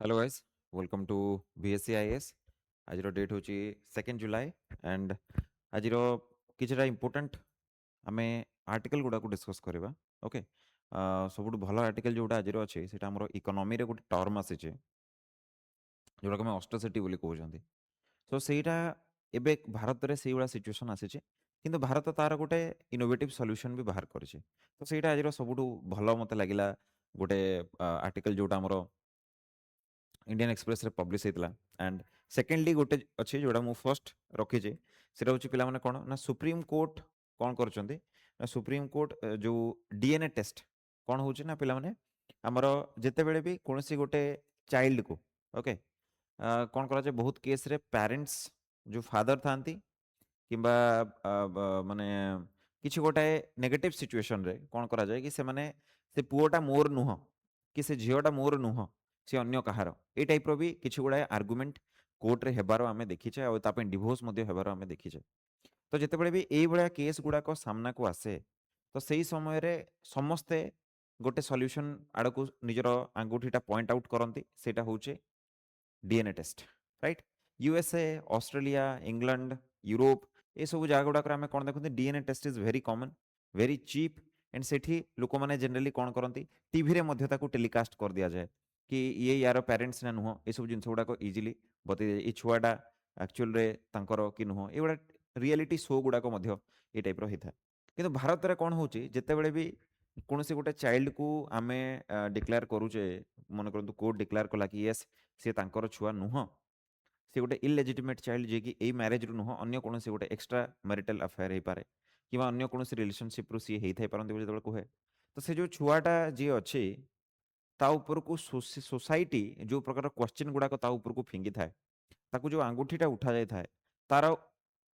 Hello guys welcome to BSC IAS आज date हूँ 2 July and आज किछटा इंपोर्टेंट आम आर्टिकल गुड़ा डिस्कस करवा ओके सब भल आर्टिकल जोटा आज अच्छे से इकोनॉमी रे गोटे टर्म आसी जोटा कि ऑस्टोसिटी बोली कहते सो सेटा एबे भारत में से सिचुएशन आसी किंतु भारत तार गोटे इनोवेटिव सॉल्यूशन भी बाहर करेছে तो सेटा आज सब भल मत लगिला गोटे आर्टिकल जोटा आमर इंडियन एक्सप्रेस रे पब्लिश होता एंड सेकेंडली गोटे अच्छे जोड़ा मुझे फर्स्ट रखीचे से हूँ पाने कौन ना सुप्रीम कोर्ट कौन कर सुप्रीम कोर्ट जो डीएनए टेस्ट कौन हो ना पे आमर जिते बड़े भी कौन सी गोटे चाइल्ड को ओके कौन कर बहुत केस रे पेरेंट्स जो फादर था किंबा माने किसी गोटे नेगेटिव सिचुएशन रे कौन करा जाए कि से पुओटा मोर नुह कि से झीलटा मोर नुह सी अन्य कहार ये टाइप भी किसी गुड़ा आर्गुमेंट कोर्टे हेबार आम देखीचे और डिवोर्स हेबार आम देखीचे तो जिते भी ये भाया केस गुड़ाक सामना को आसे तो सही समय रे समस्ते गोटे सॉल्यूशन आड़ को निजर आंगुठीटा पॉइंट आउट करती से हूँ DNA test right USA Australia England Europe ये सब जगह गुड़ाक कौन देखते DNA test is very common very cheap and से लोक मैंने जनरली कौन करती टीवी में टेलीकास्ट कर दि जाए कि ये यार पेरेंट्स ना नुह ये सब जिन गुड़ाक इजिली बतई जाए ये छुआटा एक्चुअल कि नुह ये गुड़ा रियलिटी शो गुड़ाक ये टाइप होता है कि भारत में कौन होते भी कौन से गोटे चाइल्ड को आम डिक्लेयर करुचे मन करूँ कोर्ट डिक्लेयर कला कि येस सी तांकर छुआ नुह सी गोटे इलेजिटिमेट चाइल्ड जी कि यही मैरेज रु नुह अन्य कौन गोटे एक्सट्रा मैरिटल अफेयर हो पाए कि अन्य कौन रिलेशनशिप रू सी होता पारती जो कहे तो से जो छुआटा जी अच्छी ता उपरकू सोसाइटी जो प्रकार क्वेश्चन गुड़ाक ता उपरकू फिंगी थाए ताकू जो आंगुठीटा उठा जाए थाए तार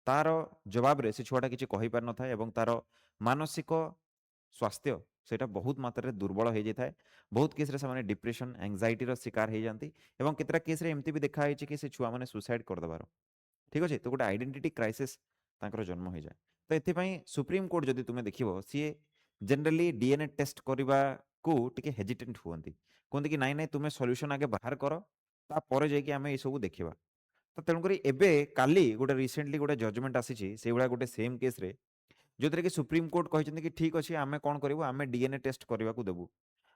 तार जवाब रे से छुआटा किसी कहि पार न थाए एवं तार मानसिक स्वास्थ्य सेटा बहुत मात्रा दुर्बल हो जाए बहुत केस से डिप्रेशन एंजाइटी शिकार हो जाती और केतटा केस एमती भी देखाई कि से छुआ मैंने सुसाइड करदेबार ठीक अच्छे तो गोटे आइडेंटिटी क्राइसिस जन्म हो जाए तो ये सुप्रीम कोर्ट जदि तुम्हें देख सी जनरली डीएनए टेस्ट करने को टिके हेजिटेंट हुआ कहते कि नाई नाई तुम्हें सॉल्यूशन आगे बाहर कर तापर जाकि आम ये सब देखा तो तेणुक एबे काली गोटे रिसेंटली गोटे जजमेंट आसी से भाया गोटे सेम केस रे जो कि सुप्रीम कोर्ट कहते कि ठीक अच्छे आम कौन करूँ आम डीएनए टेस्ट करने को देवु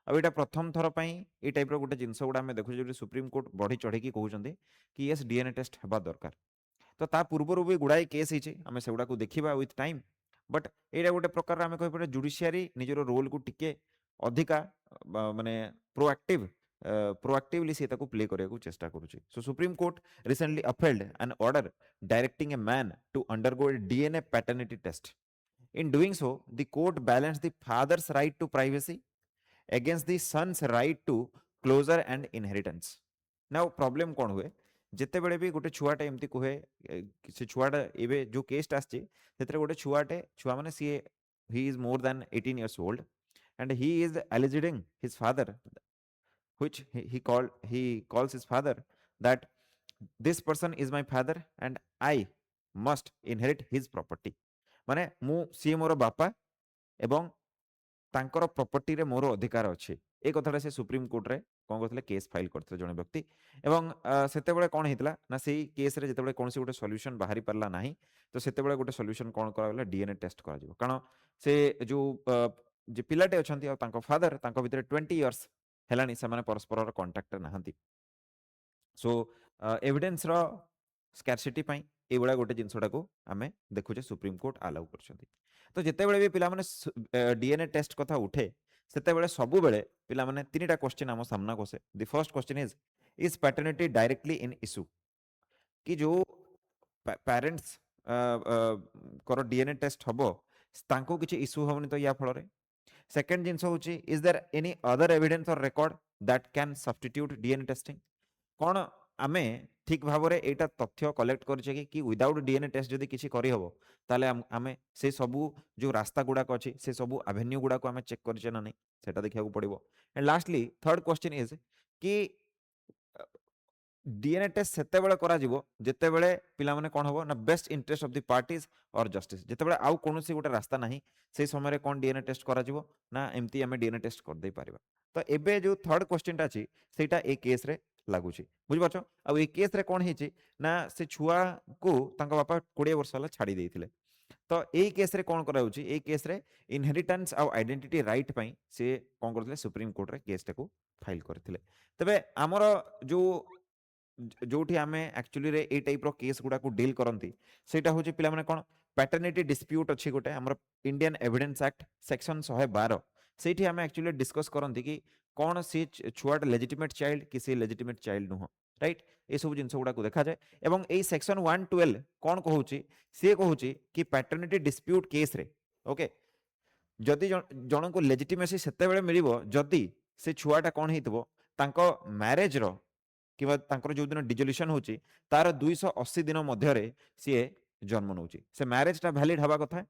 अब यहाँ प्रथम थर पर ये टाइप गोटे जिनस गुड़ा आम देखु जो सुप्रीम कोर्ट बढ़ी चढ़ी कहते कि येस डीएनए टेस्ट हवा दरकार तो ता पूर्वर भी गुड़ाए केस होमें से गुड़ा देखा विथ टाइम बट यहाँ गोटे प्रकार आम कहीपर जुडिशियरी निजर रोल को टिके अधिका माने प्रोएक्टिव प्रोएक्टिवली से प्ले करने को चेष्टा करुच्ची so supreme court recently upheld an order directing a man to undergo a DNA paternity test in doing so the court balanced the father's right to privacy against the son's right to closure and inheritance now problem कौन हुए जिते बड़े भी गोटे छुआटे एमती कहे से छुआटा एबे जो केस आछे सेतरे गोटे छुआटे छुआ माने सी he is more than 18 years old and he is alleging his father which he calls his father that this person is my father and I must inherit his property माने मु सी मोर बापा एवं तांकर प्रॉपर्टी रे मोर अधिकार अच्छे ए कथाटा से सुप्रीम कोर्ट रे कौन करते केस फाइल करते जड़े व्यक्ति एवं सेते कौन होता ना से केस रे जिते कौन गोटे सॉल्यूशन बाहरी पारा ना तो सेते गोटे सॉल्यूशन कौन करा डीएनए टेस्ट कर कारण से जो जे पिलाटे अच्छा फादर भितर 20 इयर्स है से परस्पर कंटाक्ट नहांती सो एविडेंस रो स्कैरसिटी पाई ये गोटे जिनसटा को आम देखुचे सुप्रीम कोर्ट आलाउ कर तो जिते भी पे डीएनए टेस्ट कथा उठे से सब पे तीन क्वेश्चन आम सामना को से the first question is paternity directly in issue कि जो पेरेंट्स कर डीएनए टेस्ट हम तांको किसी इश्यू होनी तो या फल सेकेंड जिनस हूँ is there any other evidence or record that can substitute DNA testing कौन आमे ठीक भाव में यहाँ तथ्य कलेक्ट करें कि विदाउट डीएनए टेस्ट जदि किसी करहब ताले आमे से सबू जो रास्ता गुड़ाक अच्छी से सबू एवेन्यू गुड़ाक आमे चेक करें ना नहीं सेटा देखा पड़ो and lastly third question is कि डीएनए टेस्ट सेतेबेले करा जिवो जेतेबेले पिला माने कोन हबो ना best interest of the parties और जस्टिस जेतेबेले आउ कोनोसी गोटे रास्ता नाही से समय रे कोन डीएनए टेस्ट करा जिवो ना एमती हमें डीएनए टेस्ट कर दे पारिबा। तो एबे जो थर्ड क्वेश्चन टा अछि सेटा ए केस रे लागू छी बुझ पाछो। आ ए केस रे कोन हिची ना से छुआ को तांका बापा 20 वर्ष होला छाडी देथिले। तो ए केस रे कोन करा होची ए केस रे इनहेरिटेंस आ आइडेंटिटी राइट पई से कोन करथिले सुप्रीम कोर्ट रे केस टाको फाइल करथिले। तबे हमर जो जोठी आमे एक्चुअली रे ए टाइप रो केस गुडा को डील करंती सेटा होची पिला माने कोन पैटर्निटी डिस्प्यूट अछि गोटे हमर इंडियन एविडेंस एक्ट सेक्शन 112 सेठी आमे एक्चुअली डिस्कस करंती कि कोन सी छुआट लेजिटिमेट चाइल्ड किसी लेजिटिमेट चाइल्ड नुह राइट ए सब जिंस गुडा को देखा जाय। एवं ए सेक्शन 112 कोन कहूची से कहूची कि पैटर्निटी डिस्प्यूट केस रे ओके जदि जन को लेजिटिमेसी सेते बेले मिलिबो जदि से छुआटा कोन हेतबो तांको मैरिज रो किबा तांकर जो दिन डिजोल्यूशन होची तार 280 दिन मध्यरे सी जन्म नौची से मैरिज टा वैलिड हवा कथा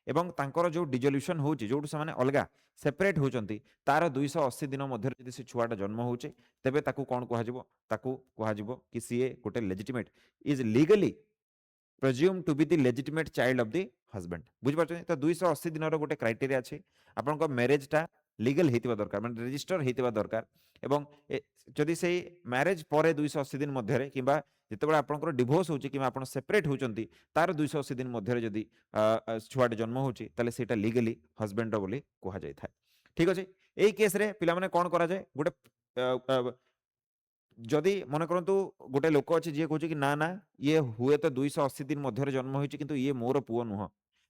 एवं तांकर जो डिजोल्यूशन होची जोटु से माने अलगा सेपरेट होचंती तार 280 दिन मध्यरे जदि से छुआटा जन्म होची तेबे ताकू कोन कहा जिवो कि सी गोटे legitimate is legally presumed to be the legitimate child of the husband बुझ पाछन। तो 280 दिन रो गोटे क्राइटेरिया अछि आपन को मैरिज टा लीगल हेतिबा दरकार माने रजिस्टर हेतिबा दरकार एवं जदि से मैरिज परे 280 दिन मध्य रे किबा जेतेबेला आपनकर डिवोर्स होची किबा आपन सेपरेट होचंती तार 280 दिन मध्य रे जदि छुआटे जन्म होची तले सेटा लीगली हस्बैंड रो बोली कहा जाय था। ठीक अछि एई केस रे पिला माने कोन करा जाय गोटे जदि मन करंतु गोटे लोक अछि जे कहूची कि ना ना ये हुए तो 280 दिन मध्य जन्म होइछि किंतु ये मोर पुओ नुह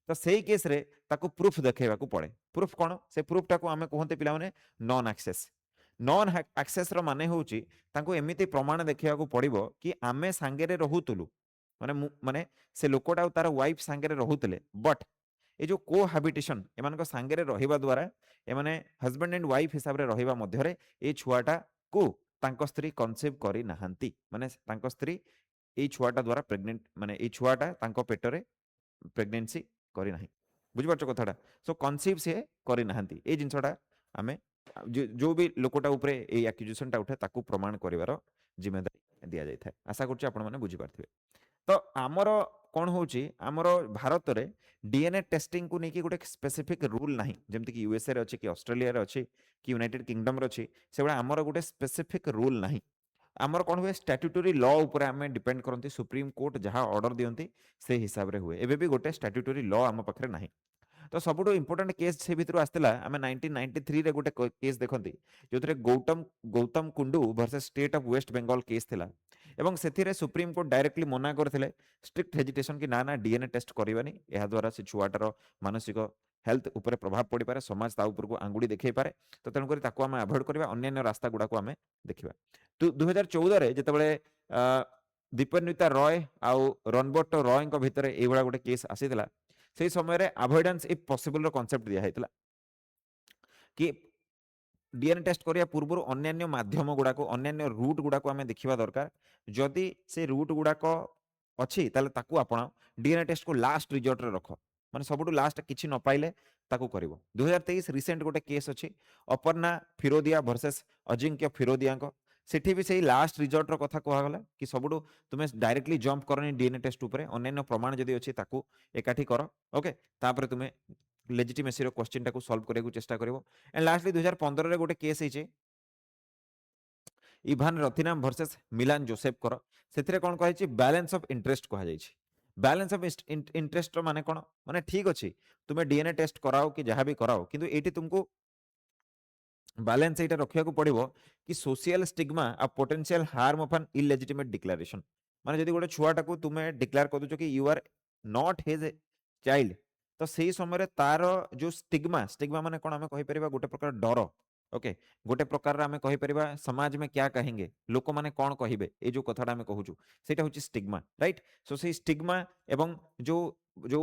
तो सेही केस रे ताकू प्रूफ देखेबा को पड़े। प्रूफ कोन से प्रूफ टाको आमे कहंते पिला माने नॉन एक्सेस। नॉन एक्सेस रो माने होउची तांको एमिति प्रमाण देखेबा को पड़िबो कि आमे सांगे रे रहुतुलु माने माने से लोकटा तार वाइफ सांगे रे रहुतले बट ए जो कोहाबिटेशन एमान को सांगे रे रहिबा द्वारा ए माने हस्बैंड एंड वाइफ हिसाब रे रहिबा मध्य रे ए छुआटा को तांको स्त्री कनसेव करी नाहंती माने तांको स्त्री ए छुआटा द्वारा प्रेग्नेंट माने ए छुआटा तांको पेटरे प्रेगनेंसी करी नाही बुझ पाछो कथाटा सो कनसीव से करी नाहंती ए जिंसटा आमे जो भी लोकटा ऊपर ए एक्यूजेशन टा उठे ताकू प्रमाण करिवार जिम्मेदारी दिया जाय थाए। आशा करछि आपण माने बुझी पारथिबे। तो आमर कौन होची आमर भारत रे डीएनए टेस्टिंग को लेकिन गोटे स्पेसिफिक रूल नाही जेमति कि यूएसए रे अछि कि ऑस्ट्रेलिया रे अछि कि यूनाइटेड किंगडम रे अछि सेबा आमर गोटे स्पेसिफिक रूल नाही। आमर कौन हुए स्टैट्यूटरी लॉ ऊपर आमे डिपेंड करंती सुप्रीम कोर्ट जहां ऑर्डर दियंती से हिसाब रे हुए एबे भी गोटे स्टैट्यूटरी लॉ आम पाखरे नाही। तो सबुठो इंपोर्टेंट केस से भितर आसला आम 1993 रे गोटे केस देखती जो Gautam Kundu versus state of West Bengal case थिला एवं से सुप्रीम कोर्ट डायरेक्टली मना करथिले स्ट्रिक्ट हेजिटेशन कि ना ना डीएनए टेस्ट करबानी यह द्वारा से छुआटार मानसिक हेल्थ ऊपर प्रभाव पड़ पारे समाज ता ऊपर को आंगुड़ी देखै पारे तो तेणुक ताको आम अवॉइड करबा अन्य रास्ता गुडा को आम देखा। तो 2014 रे जेतेबेले दीपन्विता रॉय आउ रणबोट रॉय भितर ये गोटे केस आसीला से समय रे अवॉइडेंस इफ पॉसिबल रो कांसेप्ट दिया हैतला कि डीएनए टेस्ट करिया पूर्व अन्य माध्यम गुडा को अन्य रूट गुडा को आमे देखिबा दरकार जदि से रूट गुडा को अछि ताले ताकू आपण डीएनए टेस्ट को लास्ट रिजल्ट रे रख माने सबुटु लास्ट किछि न पाइले ताकू करिवो। 2023 रिसेंट गोटे केस अछि अपर्णा फिरोदिया वर्सेस अजिंक्य फिरोदिया को सेठी भी सही लास्ट रिजल्ट रो कथा कहला गला कि सबुटु तुमे डायरेक्टली जंप करनी डीएनए टेस्ट ऊपर अन्य प्रमाण जदि अछि ताकू एकाठी कर ओके तापर तुमे लेजिटिमेसी रो क्वेश्चन टाकू सॉल्व करे को चेष्टा करिवो। एंड लास्टली 2015 रे गोटे केस हिचे इभान रथिनाम वर्सेस मिलान जोसेफ कर सेथिरे कोन कहै छि बैलेंस ऑफ इंटरेस्ट कहा जाय छि। बैलेंस ऑफ इंटरेस्ट माने कोन माने ठीक अछि तुमे डीएनए टेस्ट कराओ कि जहां भी कराओ किंतु एटी तुमको बैलेंस एटा रखिया को पड़िबो कि सोशल स्टिग्मा आ potential harm of an illegitimate declaration माने जदि गोटे छुआटा को तुमे डिक्लेयर कर दो कि you are not his child तो सही समय तार जो स्टिग्मा स्टिग्मा माने कोन हमें कहि परिबा गोटे प्रकार डर ओके गोटे प्रकार आमे कहि परिबा समाज में क्या कहेंगे लोक माने कोन कहिबे ए जो कथाटा आमे कहूछु सेटा होची स्टिग्मा राइट। सो से स्टिग्मा एवं जो जो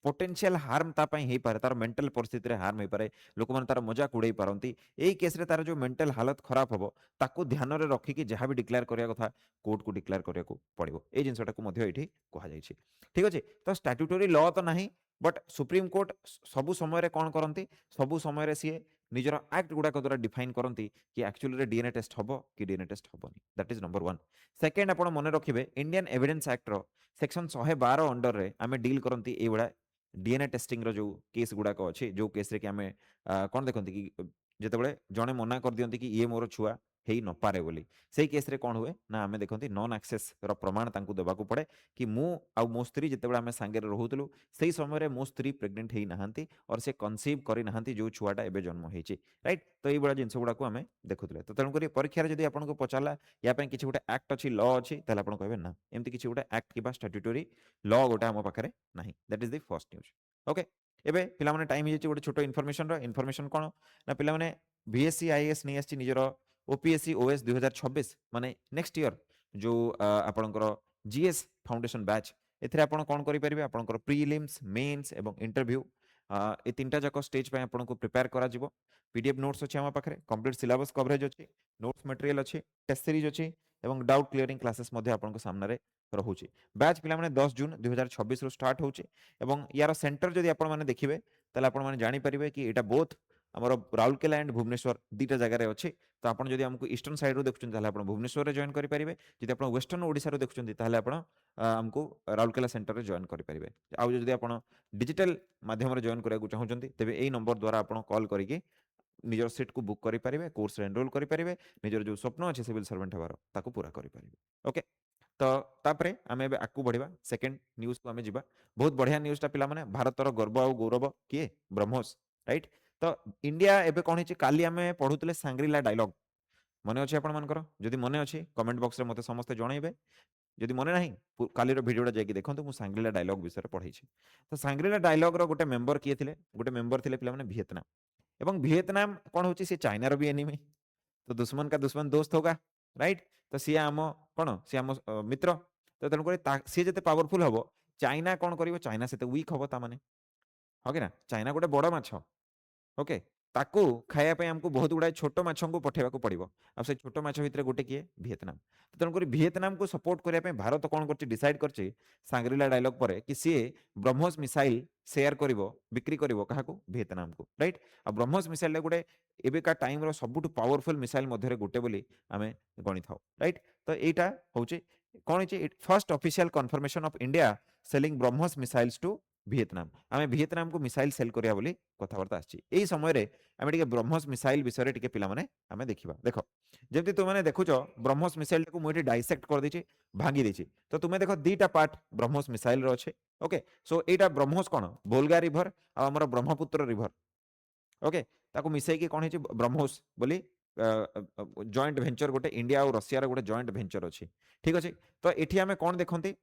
पोटेंशियल हार्म ता पई हे पारे तार मेंटल परिस्थिति रे हार्म हे पारे लोक माने तार मजाक उड़ाई पारंती एई केस रे तार जो मेंटल हालत खराब हबो ताको ध्यान रे रखी कि जहां भी डिक्लेयर करिया कथा कोर्ट को डिक्लेयर करिया को पड़िबो ए जिंसटा को मध्य एठी कहा जाय छी। ठीक अछि तो स्टैट्यूटरी लॉ तो नाही बट सुप्रीम कोर्ट सबु समय रे कोन करंती सबु समय रे सी निजर एक्ट गुड़ाक द्वारा डिफाइन करती कि एक्चुअली डीएनए टेस्ट हम कि डीएनए टेस्ट हेनी दैट इज नंबर 1 सेकेंड आप मन रखिए इंडियन एविडेंस एक्ट रो सेक्शन 112 अंडर रे आमे डील करती ये डीएनए टेस्टिंग रो जो केस गुड़ाक अच्छे जो केस रे कि आमे कौन देखते कि जिते जड़े मना कर दियंती कि ये मोर छुआ हेई न पारे बोली सेही केस रे कौन हुए ना आमे देखते नॉन एक्सेस रो प्रमाण तांकु देबाकू पड़े कि मु आउ मो स्त्री जिते आमे सांगे रोहुतलु सेही समय रे मो स्त्री प्रेग्नेंट हेई नहांती और से कनसीव करि नहांती जो छुआटा एबे जन्म हेची राइट तो ये बड़ा जिनस गुड़ाक आमे देखुतले तो तेणुक परीक्षा जदि आपको पचारा या किसी गोटे एक्ट अच्छी ल अच्छी ताले आपण कहबे ना एमती किसी गोटे एक्ट कि स्टाट्यूटरी ल गोटे आम पाखे ना that is the first news okay एबे पिला माने टाइम हो गोटे छोट इनफॉरमेशन कौन ना पिला माने बीएससी आईएएस नहीं आछि निजर ओपीएससी ओएस 2026 माने नेक्स्ट ईयर जो आपणकर जीएस फाउंडेशन बैच एथिरे आपण कोन करि परिबे आपणकर प्रीलिम्स मेंस एवं इंटरव्यू ए तीनटा जाक स्टेज पे आपन को प्रिपेयर करा जिवो पीडीएफ नोट्स अछि हम पाखरे कंप्लीट सिलेबस कवरेज अछि नोट्स मटेरियल अछि टेस्ट सीरीज अछि एवं डाउट क्लियरिंग क्लासेस मध्ये आपन को सामने रहुछि बैच पिला माने 10 जून 2026 रो स्टार्ट होछि एवं यार सेंटर जदि आपन माने देखिबे ताले आपन माने जानि परिबे कि एटा बोथ हमर राउरकेला एंड भुवनेश्वर दीटा जगह रे अछि तो आपन जदि हमको ईस्टर्न साइड रो देखुछन ताले आपन भुवनेश्वर रे जॉइन करि परिबे जदि आपन वेस्टर्न ओडिसा रो देखुछन ताले आपन हमको राउरकेला सेंटर रे जॉइन करि परिबे आ जदि आपन डिजिटल माध्यम रे जॉइन करिया चाहूचंती तेबे एई नंबर द्वारा आपन कॉल करिके निजर सीट को बुक करि परिबे कोर्स रे एनरोल करि परिबे निजर जो स्वप्न अछि सिविल सर्वेंट हबार ताको पूरा करि परिबे ओके तो तापरे आमे एबे आकु बढ़िबा सेकंड न्यूज को आमे जिबा बहुत बढ़िया न्यूज़टा पिला माने भारतर गर्व आ गौरव किए ब्रह्मोस राइट तो इंडिया एबे कोन हिची काली आमे पढुतले सांग्रीला डायलॉग मने अछि आपण मानकर जदि मने अछि कमेंट बॉक्स रे मते समस्त जणाइबे जदि मने नाही कालीर भिडियोटा जाकी देखंतु मु सांग्रीला डायलॉग विषय पढै छी तो सांग्रीला डायलॉग रो गोटे मेंबर किए थिले गोटे मेंबर थिले पिला माने वियतनाम एवं वियतनाम कौन होची से चाइना रो भी एनिमी तो दुश्मन का दुश्मन दोस्त होगा राइट तो सी आम कौन सी आम मित्र तो तेणुक सी जिते पावरफुल हम चाइना कौन कर चाइना से वीक हम ताने हाँ कि ना चाइना गोटे बड़ माछ ओके ताकू खायापी आमको बहुत गुड़ाए छोट माछ को पठेवा पड़ो आ से छोट माछ भितर गोटे किए वियतनाम तो तेणुक वियतनाम को सपोर्ट करने भारत कौन कर डिसाइड कर सांग्रीला डायलॉग पर कि सी ब्रह्मोस मिसाइल शेयर कर बिक्री कर क्या वियतनाम को राइट आ ब्रह्मोस मिसाइल गोटे एबिका टाइम सबुठ पावरफुल मिसाइल मध्य गोटे बोली आम गणि था राइट तो यहाँ हूँ कौन first official confirmation of India selling BrahMos missiles to Vietnam आम वियतनाम को मिसाइल सेल करिया बोली कथबार्ता आसी समय रे आम टे ब्रह्मोस मिसाइल विषय टे पिला माने आमे देखिबा देख जब तुम मैंने देखुच ब्रह्मोस मिसाइल को मुझे डाइसेक्ट कर देछि भांगी देछि तो तुम्हें देख दीटा पार्ट ब्रह्मोस मिसाइल रो अच्छे ओके सो एटा ब्रह्मोस कौन बोलगा रिभर आ हमर ब्रह्मपुत्र रिभर ओके ताको मिसई कि कौन है ब्रह्मोस बोली जॉइंट वेंचर गोटे इंडिया और रशिया रो गोटे जॉइंट वेंचर अच्छी ठीक अच्छे तो ये आम कौन देखते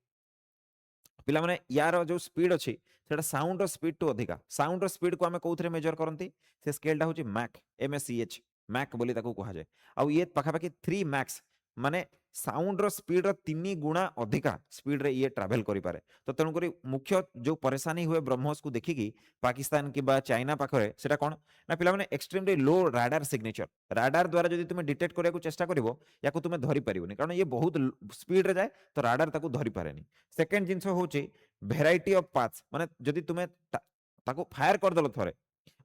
पिला माने यार जो स्पीड अच्छी सेटा साउंड स्पीड टू अधिका साउंड स्पीड को आम कौन मेजर करती से स्केलटा हूँ मैक MSCH मैक बोली ताको कहा जाए आ ये पाखापाखि 3 मैक्स माने साउंड स्पीड 3 गुणा अधिका स्पीड रे ये ट्रैवल करि पारे तो तेणुक मुख्य जो परेशानी हुए ब्रह्मोस को देखिकी पाकिस्तान कि चाइना पाखरे सेटा कौन ना पिला माने extremely low radar signature radar द्वारा जदि तुम डिटेक्ट करने चेष्टा करिवो याको तुम धरि परिबोनी कारण ये बहुत स्पीड रे जाए तो राडार ताको धरि पारेनी सेकेंड जिंस होची भेराइटी ऑफ पाथ्स माने जदि तुमे ताको फायर कर दलो थरे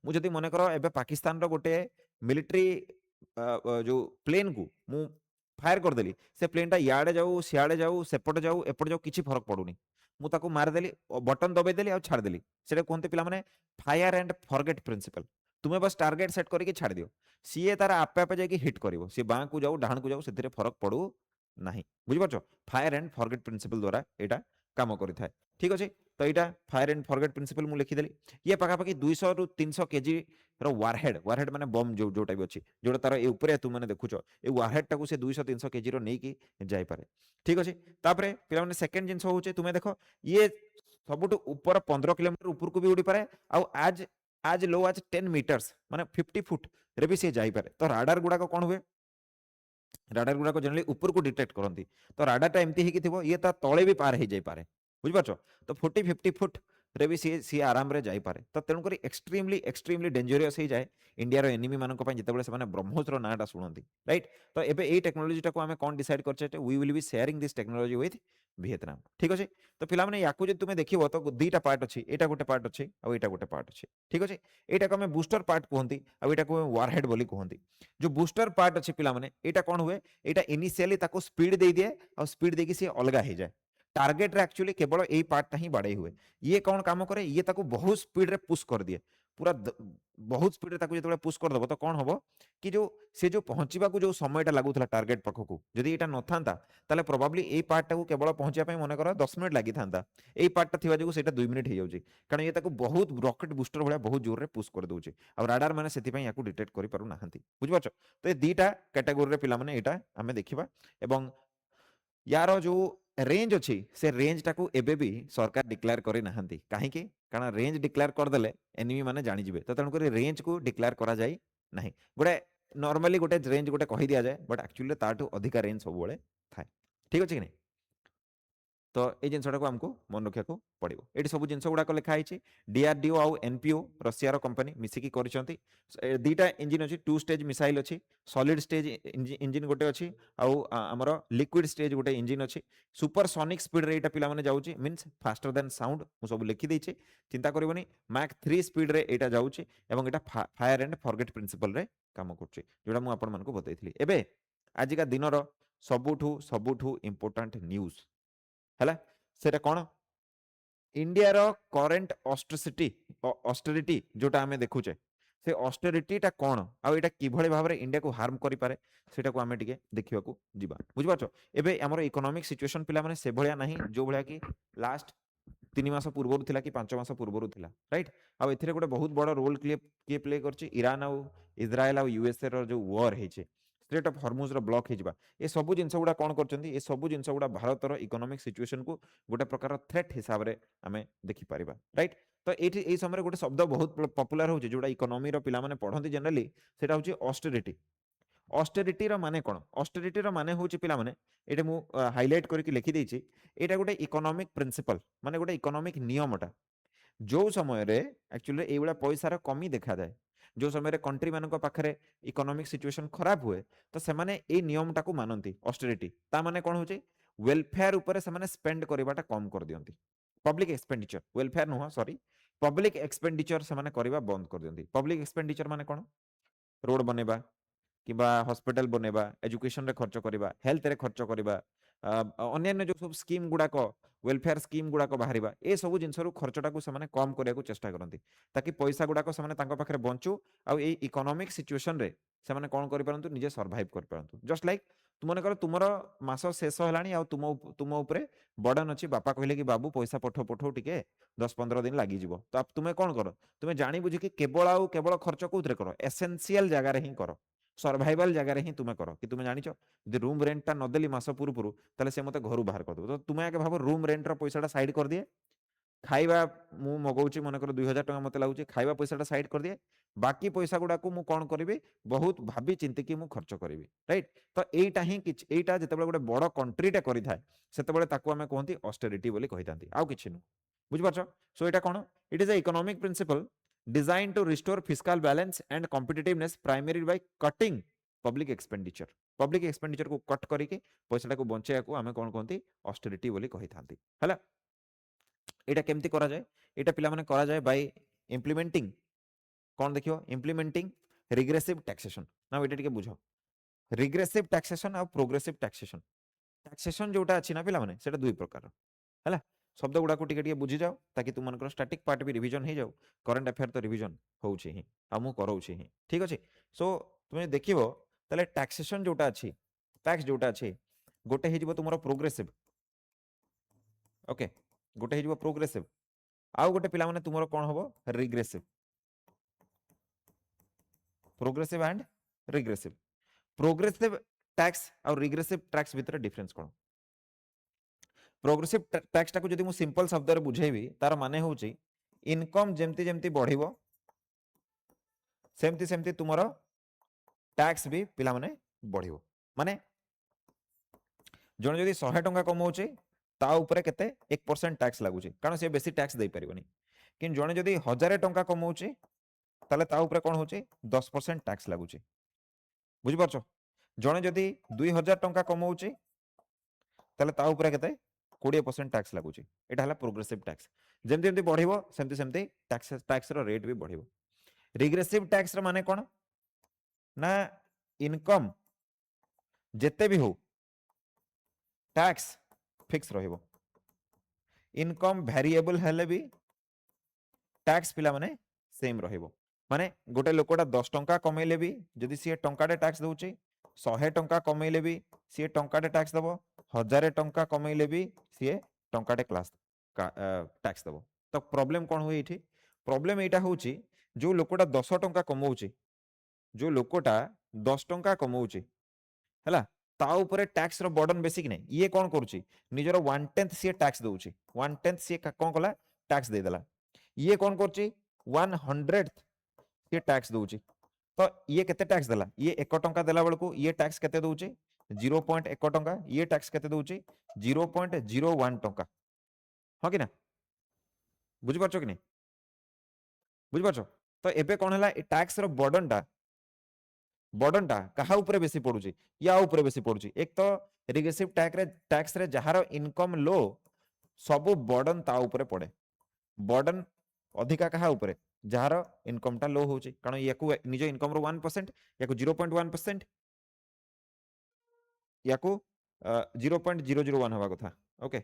मु जदि मने करो एबे पाकिस्तान रो गोटे मिलिट्री जो प्लेन को मु फायर कर देली से प्लेनटा याडे जाऊ सियाडे जाऊ सेपटे जाऊ एपटे जाऊ किछि फरक पडुनी मु ताको मार देली बटन दबाई देली आ छाड़ देली सेटा कोनते पिला माने फायर एंड फॉरगेट प्रिंसिपल तुम्हें बस टारगेट सेट करके छाड़ दियो सीए तार आपे आपे जाके हिट करिवो सी बाँ को जाऊ डाहाण को जाऊ सेथिरे फरक पडू नाही बुझि पारछो फायर एंड फॉरगेट प्रिंसिपल द्वारा एटा काम करिथाय ठीक अछि तो यहाँ फायर एंड फॉरगेट प्रिंसिपल मुझे लिखिदेली ये पाखापाखि 200 रु 300 केजी रो वारहेड माने बम जोटा भी अच्छी जोटा तार ये तुम मैंने देखुच ये वारहेड टाक से 200-300 केजी रो नहीं कि जाई पारे ठीक अच्छे तापरे पिला माने सेकंड जिंस होचे तुम्हें देखो ये सबुठ ऊपर 15 किलोमीटर ऊपर को भी उड़ी पारे आ आज लो आज 10 मीटर्स माने 50 फुट रे भी से जाई पारे तो राडार गुडा कौन हुए राडार गुडा जनरली ऊपर को डिटेक्ट करती तो राडारटा एमती ही ये ता तले भी पार हो जाए बुझिपार तो 40-50 फुट रे भी सी आराम रे जाई पारे तो तेणुक एक्सट्रीमली एक्सट्रीमली डेंजरियस हो जाए इंडिया रो एनिमी मानक पई जेतेबेले से माने ब्रह्मोस्त्र नाटा सुनंती राइट तो एबे ए टेक्नोलॉजी टाको आमे कोन डिसाइड करछे we will be sharing this technology with Vietnam ठीक अछि तो पिला माने याकू जे तुमे देखिबो तो दुईटा पार्ट अछि एटा गोटे पार्ट अछि आ एटा गोटे पार्ट अछि ठीक अछि एटा को हमें बूस्टर पार्ट कहंती आ एटा को वारहेड बोली कहंती जो बूस्टर पार्ट अछि पिला माने एटा कोन हुए एटा इनिशियली ताको स्पीड दे दिए और स्पीड देकी से अलगा हो जाए टारगेट रे एक्चुअली केवल ए पार्टटा ही बाड़े हुए ये कौन काम करे ये ताको बहुत स्पीड रे पुश कर दिए पूरा बहुत स्पीड रे ताको जेतबे पुश कर दबो तो कौन हबो कि जो से जो पहुंचीबा को जो समयटा लागुतला टारगेट पाखकू जदि एटा न थांता ताले प्रोबेबली ए पार्टटा को केवल पहुंचिया पई मने कर 10 मिनिट लागि थांता ए पार्टटा थिबा जो सेटा 2 मिनिट हे जाउची कारण ये ताको बहुत रॉकेट बूस्टर भलिया बहुत जोर रे पुश कर दोची आ राडार माने सेति पई याकू डिटेक्ट करि पारु नाहंती बुझ पाछो तो ए दीटा कैटेगरी रे पिला माने एटा हमें देखिबा एवं यार जो रेंज अच्छी से रेंज टाकू एबे भी सरकार डिक्लेयर करी नाहंती काहे कि कारण रेंज डिक्लेयर कर देले एनिमी माने जानि जिवे तो तेणु करी रेंज को डिक्लेयर करा जाई नाही गोटे नॉर्मली गोटे रेंज गोटे कहि दिया जाए बट एक्चुअली ताठू अधिका रेंज सब बेले थाए ठीक अछि कि नहीं तो ये जिनसटा को हमको मन रखा पड़ो ये सब जिन गुड़ाक लिखाई डीआरडीओ आउ एनपीओ रशियार कंपनी मिसिकी करिसेंती दीटा इंजिन अच्छी टू स्टेज मिसाइल अच्छी सॉलिड स्टेज इंजिन गोटे अच्छी आउ आमर लिक्विड स्टेज गोटे इंजिन अच्छी सुपर सोनिक स्पीड रे एटा पिला माने जाउची मींस फास्टर देन साउंड मु सब लिखि देछि चिंता करबनी मैक 3 स्पीड रे एटा जाउची एवं एटा फायर एंड फॉरगेट प्रिंसिपल रे काम करछि जोटा मु आपन मानको बतैथिली एबे आजिका दिनर सबुठू इंपोर्टेंट न्यूज है सेटा कौन इंडिया रो करेंट ऑस्टेरिटी जोटा हमें देखुचे से ऑस्टेरिटीटा कौन आ एटा किभଳି भाबरे इंडिया को हार्म करि पारे सेटा को हमें टिके देखिबा को जिबा बुझ पाछो एबे हमर इकोनॉमिक सिचुएशन पिला माने से भलिया नाही जो भलिया कि लास्ट 3 मास पूर्वरु थिला कि 5 मास पूर्वरु थिला राइट आ एथिरे गोटे बहुत बड़ रोल प्ले करछि ईरान आ इजराइल आ यूएसए रो जो वॉर हेचे स्ट्रेट ऑफ हॉर्मुज रो ब्लॉक हेजिबा ए सबु जिंस गुडा कोन करचंदी ए सबु जिंस गुडा भारत रो इकोनॉमिक सिचुएशन को गोटे प्रकार थ्रेट हिसाब रे हमें देखि परिबा राइट तो एठी ए समय गोटे शब्द बहुत पॉपुलर होचे जोडा इकोनॉमी रो पिला माने पढंती जनरली सेटा होची ऑस्टेरिटी ऑस्टेरिटी रो माने कोन ऑस्टेरिटी रो माने होची पिला माने एटे मु हाइलाइट करके लिखि देछि एटा गोटे इकोनॉमिक प्रिंसिपल माने गोटे इकोनॉमिक नियमटा जो समय रे एक्चुअली ए बडा पैसा रो कमी देखा जाए जो समय रे कंट्री मानक पाखरे इकोनॉमिक सिचुएशन खराब हुए तो से माने ए नियम टाकू मानंती ऑस्टेरिटी ता माने कोन होचे वेलफेयर ऊपर से माने स्पेंड करबाटा कम कर दियंती पब्लिक एक्सपेंडिचर वेलफेयर नुह सॉरी पब्लिक एक्सपेंडिचर से माने करबा बंद कर दियंती पब्लिक एक्सपेंडिचर माने कोन रोड बनेबा किबा हॉस्पिटल बनेबा एजुकेशन रे खर्च करबा हेल्थ रे खर्च करबा अन्य जो सब स्कीम गुड़ाक वेलफेयर स्कीम गुड़ाक बाहर ए सब जिन खर्चटा को से कम करने चेष्टा करती ताकि पैसा गुड़ाक से बंचू आउ इकोनॉमिक सिचुएशन रे से कौन कर निजे सर्वाइव कर जस्ट लाइक तुम मन कर तुम मास शेष है तुम उपरे बर्डन अच्छी बापा कहले कि बाबू पैसा पठो पठो टिके 10-15 दिन लगी तो तुम्हें कौन कर तुम्हें जानी बुझी कि केवल आउ केवल खर्च कौन कर एसेंशियल जगार ही कर सर्वाइवल जगार ही तुम कर कि तुम जानिच जो रूम रेंटा नदेली मास पूर्व ताले से मते घर बाहर कर दो तो तुम आगे भाव रूम रेंट पैसा साइड कर दिए खाइबा मु मगाऊँ मनकर 2000 टका मत लगुच खाइबा पैसा साइड कर दिए बाकी पैसा गुड़ा को कौन करी बहुत भावी चिंतिकी मु खर्च करी राइट तो यहीटा ही यहीटा जिते गोटे बड़ कंट्रीटा करें से आम कहती ऑस्टेरिटी बोली कही था आउ कि बुझिपार सो यहाँ कौन it is a economic principle design to restore fiscal balance and competitiveness primary by cutting public expenditure को कट करके पैसा को बंचाया को आम कौन कहती ऑस्टेरिटी बोली कही था है एटा केमती करा जाए एटा पिला माने करा जाए बाय इंप्लीमेंटिंग कौन देखियो इंप्लीमेंटिंग रिग्रेसिव टैक्सेशन ना एटा टिके बुझो रिग्रेसिव टैक्सेशन और प्रोग्रेसिव टैक्सेशन जोटा अछि ना पिला माने सेटा दुई प्रकार हैला शब्द गुड़ा को टिके बुझी जाओ ताकि तुम मनकर स्टैटिक पार्ट भी रिवीजन हो जाओ करंट अफेयर तो रिवीजन होउछि ही आ मु करौछि ही ठीक अछि सो तुमे देखिबो तले टैक्सेशन जोटा अछि टैक्स जोटा अछि गोटे हे जिवो तुमरो प्रोग्रेसिव ओके गोटे हे जिवो प्रोग्रेसिव आउ गोटे पिला माने तुमरो कोन होबो regressive progressive and regressive progressive tax और रिग्रेसिव टैक्स भीतर डिफरेंस कोन प्रोग्रेसिव टैक्स टाको जदि मु सिंपल शब्द रे बुझेबी तार माने होउची इनकम जेमती जेमती बढ़िबो सेमती सेमती तुमरो टैक्स भी पिला माने बढ़िबो माने जण जदि 100 टंका कमाउचे ता ऊपर केते 1% टैक्स लागुचे कारण से बेसी टैक्स दे परिबनी कि जणे जदि 1000 टंका कमाउछि ताले ता ऊपर कोन होछि 10% टैक्स लागुछि बुझि परछो जणे जदि 2000 टंका कमाउछि ताले ता ऊपर केते 20% टैक्स लागुछि एटा हला प्रोग्रेसिव टैक्स जेमति जेमति बढ़िबो सेमति सेमति टैक्स रो रेट भी बढ़िबो रिग्रेसिव टैक्स रो माने कोन ना इनकम जेते भी हो टैक्स फिक्स रहिबो इनकम वेरिएबल हेले भी टैक्स पिला माने सेम रहिबो माने गोटे लोकटा 10 टंका कमेले भी जदि सी टंकाटे टैक्स दउछि 100 टंका कमेले भी सी टंकाटे टैक्स दबो 1000 टंका कमेले भी सी टंकाटे क्लास टैक्स दबो तो प्रॉब्लम कोन होई इठी प्रॉब्लम एटा होछि जो लोकटा 10 टंका कमाउछि जो लोकटा 10 टंका कमाउछि हला ता ऊपर टैक्स रो बर्डन बेसिक नै ये कोन करूछि निजरो 1/10 सी टैक्स दउछि 1/10 सी कोन कला टैक्स दे देला ये कोन करछि 100 ये टैक्स दउछि तो ये केते टैक्स देला ये 1 टंका देला बेलको ये टैक्स केते दउछि 0.1 टंका ये टैक्स केते दउछि 0.01 टंका हो कि ना बुझि परछो कि नै बुझि परछो तो एबे कोन हला ए टैक्स रो बर्डन टा कहा ऊपर बेसी पडुछि या ऊपर बेसी पडुछि एक तो रिग्रेसिव टैक्स रे जहार इनकम लो सब बर्डन ता ऊपर पड़े बर्डन अधिका कहा ऊपर जहार इनकम टा लो होछि कारण याकू निज इनकम रो 1% याकू 0.1% याकू 0.001 हवा कथा ओके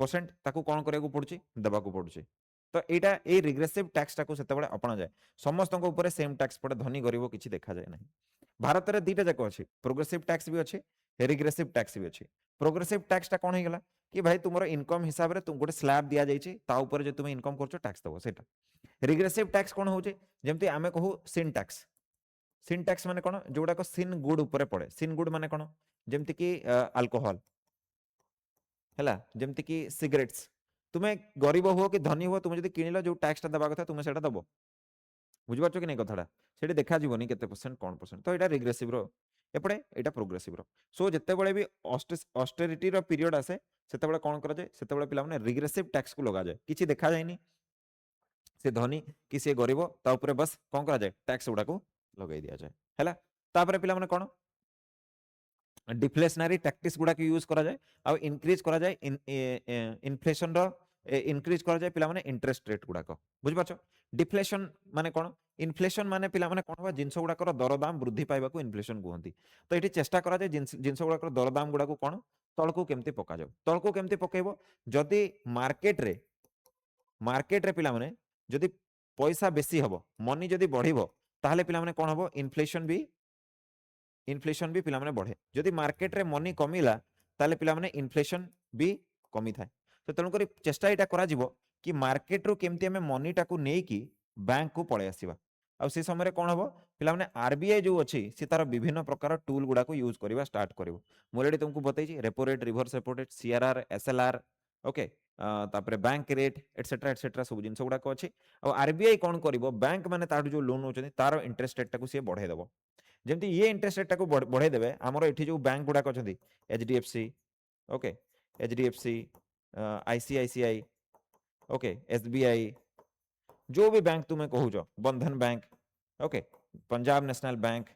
परसेंट ताकू कोन करिया को पडुछि दबा को पडुछि तो एटा ए रिग्रेसिव टैक्स टाकू सेते बळे अपना जाय समस्त को ऊपर सेम टैक्स पड़े धनी गरीब किछि देखा जाय नहीं भारत रे दीटा जाक अछि प्रोग्रेसिव टैक्स भी अछि रिग्रेसिव टैक्स भी अछि प्रोग्रेसिव टैक्स टा कोन हे गेला कि भाई तुमरो इनकम हिसाब रे तुम गोटे स्लैब दिया जायछि ता ऊपर जे तुम इनकम करछो टैक्स दबो सेटा रिग्रेसिव टैक्स कोन होचे जेमति आमे कहू सिन टैक्स माने कोन जोडा को सिन गुड ऊपर पड़े सिन गुड माने कोन जेमति कि अल्कोहल हैला जेमति कि सिगरेट्स तुम्हें गरीब हुआ कि धनी हुआ तुम जदि किनिलो जो टैक्स टा दबा कथा तुम सेटा दबो बुझि पाछो कि नै कथाडा सेठी देखा जीवनी केते परसेंट कोन परसेंट तो एटा रिग्रेसिव रो एपडे एटा प्रोग्रेसिव रो सो जत्ते बळे भी ऑस्टेरिटी रो पीरियड आसे सेते बळे कोन करा जाय सेते बळे पिला माने रिग्रेसिव टैक्स को लगा जाय किछि देखा जायनी से धनी कि से गरीब ता ऊपर बस कोन करा जाय टैक्स उडा को लगाई दिया जाय हैला तापरे पिला माने कोन डिफ्लेशनरी टैक्टिक्स गुडा के यूज करा जाय आ इंक्रीज करा जाय इन्फ्लेशन रो इंक्रीज करा जाय पिला माने इंटरेस्ट रेट गुडा को बुझ पाछो डिफ्लेशन माने कोन इन्फ्लेशन माने पिला माने कोन बा जिंस गुडा को दरदाम वृद्धि पाइबा को इन्फ्लेशन कहंती तो एठी चेष्टा करा जाय जिंस गुडा को दरदाम गुडा को कोन तळको केमते पका जाव तळको केमते पकेबो जदी मार्केट रे पिला माने जदी पैसा बेसी हबो मनी जदी बढ़िबो ताहले पिला माने कोन हबो इन्फ्लेशन भी पिला माने बढ़े जदि मार्केट रे मनी कमिला ताले पिला माने इन्फ्लेशन भी कमी थाए तो तेणु करी चेष्टा एटा करा जिवो कि मार्केट रो केमती हमें मनी टाकू नेकी बैंक को पळे आसीबा आ से समय रे कोन हबो पिला माने आरबीआई जो अछि से तार विभिन्न प्रकार टूल गुडा को यूज करबा स्टार्ट करबो मोरेडी तुमको बताई छी repo rate reverse repo rate CRR SLR okay तापरे बैंक रेट एटसेट्रा सब जिंस गुडा को अछि आ आरबीआई कोन करबो बैंक माने तार जो लोन होचनी तार इंटरेस्ट रेट टाकू से बढ़ाई देबो जेमती ये इंटरेस्ट रेट टाकू बढ़ाई देबे हमरो एठी जो बैंक गुडा अछंती HDFC okay HDFC ICICI okay SBI जो भी बैंक तुम्हें कहूछ Bandhan Bank okay Punjab National Bank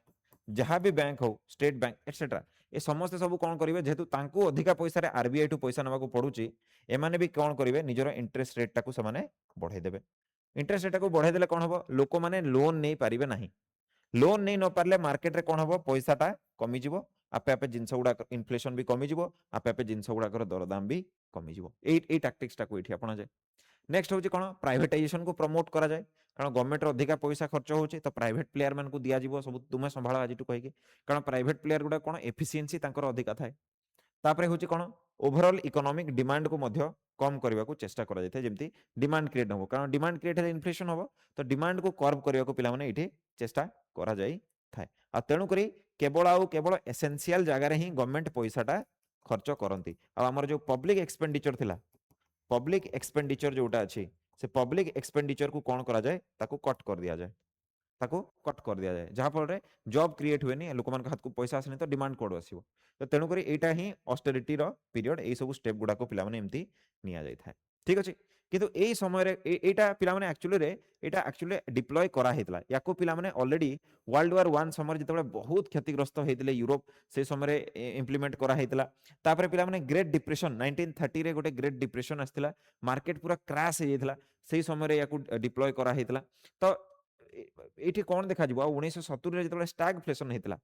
जहाँ भी बैंक हो स्टेट बैंक एटसेट्रा ये समस्त सब कौन करेंगे जेहेतु तांकू अधिका पैसा रे आरबीआई टू पैसा नवा को पड़ुची एमाने भी कौन करेंगे निजर इंटरेस्ट रेट टाकू समाने बढ़ाई देबे इंटरेस्ट रेट टाकू बढ़ाई देले कौन हबो लोक माने लोन नहीं पारिबे नहीं लोन नहीं न पारले मार्केट रे कौन हबो पैसाटा कमी जिवो आपे आपे जिंस गुडा इन्फ्लेशन भी कमी जिवो आपे आपे जिंस गुडा दरदाम भी कमी जिवो ए टैक्टिक्स टाकू एठी अपना जाय नेक्स्ट होची कोन प्राइवेटाइजेशन को प्रमोट करा जाय कारण गवर्नमेंट रो अधिका पैसा खर्च होची तो प्राइवेट प्लेयर मान को दिया जिवो सब तुमे संभाळ आजिटू कहि के कारण प्राइवेट प्लेयर गुडा कोन एफिशिएंसी तांकर अधिका थाए तापरे होची कोन ओवरऑल इकोनॉमिक डिमांड को मध्य कम करबा को चेष्टा करा जाय जेमती डिमांड क्रिएट हो कारण डिमांड क्रिएट है इन्फ्लेशन हो तो डिमांड को कर्व करबा को पिला माने इठी चेष्टा करा जाय थाए आ तेणु करी केवल एसेंशियल जगह रे ही गवर्नमेंट पैसाटा खर्च करंती आ हमर जो पब्लिक एक्सपेंडिचर थिला पब्लिक एक्सपेंडिचर जोटा अछि से पब्लिक एक्सपेंडिचर को कौन करा जाए ताको कट कर दिया जाए जहाँ फल जॉब क्रिएट हुए नहीं लोक हाथ को पैसा आसनी तो डिमांड कोड आसो तो तेणुक यहाँ ही ऑस्टेरिटी पीरियड यही सब स्टेप गुड़ाक पे एमती नि जाए ठीक अच्छे किंतु एई समय रे एटा पिला माने एक्चुअली डिप्लॉय करा हेतला याको पिला माने ऑलरेडी वर्ल्ड वार 1 समय जेतेबेले बहुत क्षतिग्रस्त हेतिले यूरोप से समय रे इंप्लीमेंट करा हेतला तापर पिला माने ग्रेट डिप्रेशन 1930 रे गोटे ग्रेट डिप्रेशन आस्थिला मार्केट पूरा क्रैश हे जेतला सेही समय रे याको डिप्लॉय करा हेतला तो एठी कोन देखा जिवो 1970 रे जेतेबेले स्टैगफ्लेशन हेतला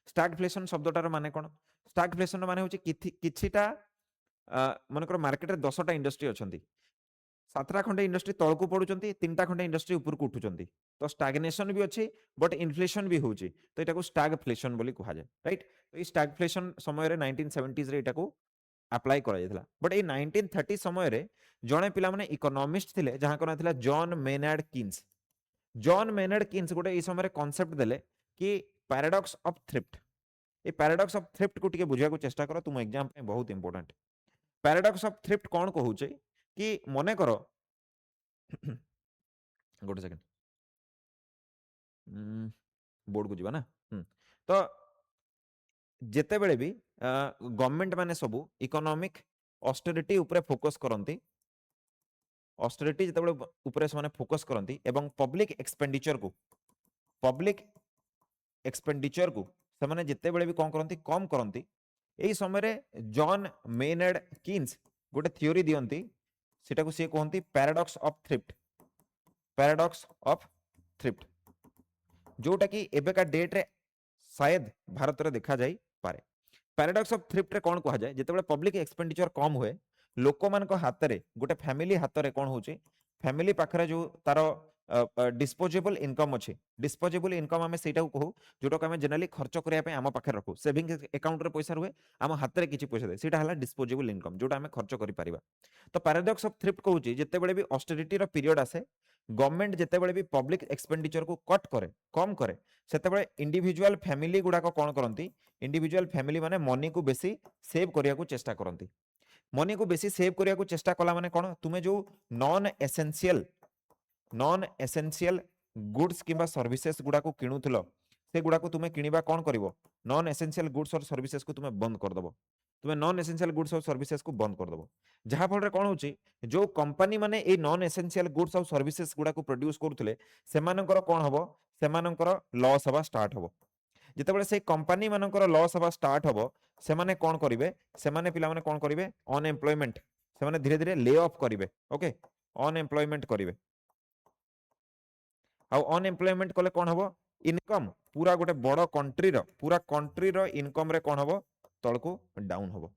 स्टैगफ्लेशन शब्दटार माने कोन स्टैगफ्लेशन माने होची किछिटा मनकर मार्केट रे 10टा इंडस्ट्री अछंती 7टा खंडे इंडस्ट्री तळकू पडुचंती 3टा खंडे इंडस्ट्री उपरकू उठुचंती तो स्टैग्नेशन भी अछि बट इन्फ्लेशन भी होउची तो एटाको स्टैगफ्लेशन बोली कहा जाय राइट तो ई स्टैगफ्लेशन समय रे 1970s रे एटाको अप्लाई करा जायतला बट ए 1930 समय रे जणे पिला माने इकोनॉमिस्ट थिले जहां कोना थिला जॉन मेनार्ड किन्स गोटे ए समय रे कांसेप्ट देले कि paradox of thrift a paradox of thrift को टिके बुझिया को चेष्टा करो तुम एग्जाम पे बहुत इंपोर्टेंट पैराडॉक्स ऑफ थ्रिफ्ट कौन कहूचे कि मने करो गोटे सेकंड बोर्ड को जीवा ना तो जेते बेले भी गवर्नमेंट माने सबू इकोनॉमिक ऑस्टेरिटी ऊपर फोकस करंती ऑस्टेरिटी जेते बेले ऊपर से माने फोकस करंती एवं पब्लिक एक्सपेंडिचर को से माने जेते बेले भी कोन करंती कम करंती एही समय रे जॉन मेनार्ड किन्स गोटे थ्योरी दियंती सेटा को से कहंती पैराडॉक्स ऑफ थ्रिफ्ट जोटा कि एबेका डेट रे शायद भारत रे देखा जाई पारे पैराडॉक्स ऑफ थ्रिफ्ट रे कोन कहा जाय जेतेबेले पब्लिक एक्सपेंडिचर कम हुए लोक मान को हाथ रे गोटे फैमिली हाथ रे कोन होचे फैमिली पाखरे जो तारो डिस्पोजेबल इनकम अच्छे डिस्पोजेबल इनकम आम से कहू जोटा आम जनरली खर्च करने आम पाखे रखू सेविंग अकाउंट रे पैसा रुहे आम हाथ में किसी पैसा दे सीटा डिस्पोजेबल इनकम जोटा आम खर्च कर तो पैराडॉक्स ऑफ थ्रिफ्ट कहूँ जिते भी ऑस्टेरिटी पीरियड आसे गवर्नमेंट जिते भी पब्लिक एक्सपेंडिचर को कट करे कम करे से इंडिविजुअल फैमिली गुड़ाक कौन करती इंडिविजुअल फैमिली माने मनी को बेसी सेव करने को चेष्टा करती मनी को बेसी सेव करने को चेष्टा कला माने कौन तुम्हें जो नॉन एसेंशियल गुड्स किंबा सर्विसेस गुड़ा को किणुथिलो से गुड़ा को तुम्हें किनिबा कौन करिवो नॉन एसेंशियल गुड्स और सर्विसेस को तुम्हें बंद कर दबो तुम्हें नॉन एसेंशियल गुड्स और सर्विसेस को बंद कर दबो जहां फल रे कौन होची जो कंपनी माने ए नॉन एसेंशियल गुड्स और सर्विसेस गुड़ा को प्रोड्यूस करथले सेमानकर कौन हबो सेमानकर लॉस हबा स्टार्ट हबो जितेबाला से कंपनी मानकर लॉस हवा स्टार्ट हबो सेमाने कौन करिवे सेमाने पिला माने कौन करिवे अनएम्प्लॉयमेंट सेमाने धीरे धीरे ले ऑफ करिवे ओके अनएम्प्लॉयमेंट करिवे आ अनएम्प्लॉयमेंट कले कौन हबो इनकम पूरा गोटे बड़ कंट्री रो इनकम रे कौन हबो तळको डाउन हबो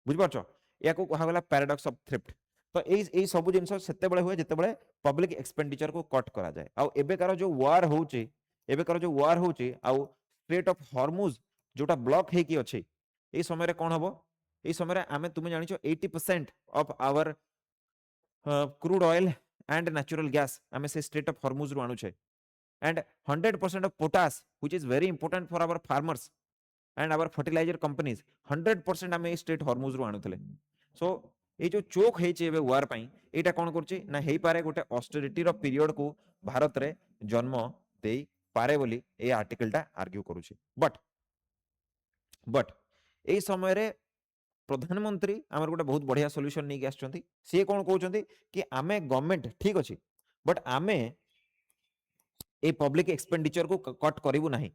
बुझ पाछो याको कहा गला पैराडॉक्स ऑफ थ्रिफ्ट तो एई सब जिंस सेते बेले हुए जेते बेले पब्लिक एक्सपेंडिचर को कट करा जाए आ एबेकार जो वार होउची आ स्ट्रेट ऑफ हॉर्मुज जोटा ब्लॉक हे की अछि ए समय रे कोन हबो ए समय रे आमे तुमे जानिछो 80% of our crude oil and natural gas आमे से स्ट्रेट ऑफ हॉर्मुज रु आणुछे and 100% of potash which is very important for our farmers and our fertiliser companies 100% आमे स्ट्रेट हॉर्मुज रु आणुथले सो ए जो चोक हे एबे वार पई एटा कोन करछि ना हेई पारे गोटे ऑस्टेरिटी रो पीरियड को भारत रे जन्म देई पारे बोली ए आर्टिकलटा आर्ग्यू करूछि बट ए समय रे प्रधानमंत्री आमर गोटे बहुत बढ़िया सॉल्यूशन नहीं आछंती से कोन कहउछंती कि आमे गवर्नमेंट ठीक अछि बट आमे ए पब्लिक एक्सपेंडिचर को कट करिवु नाही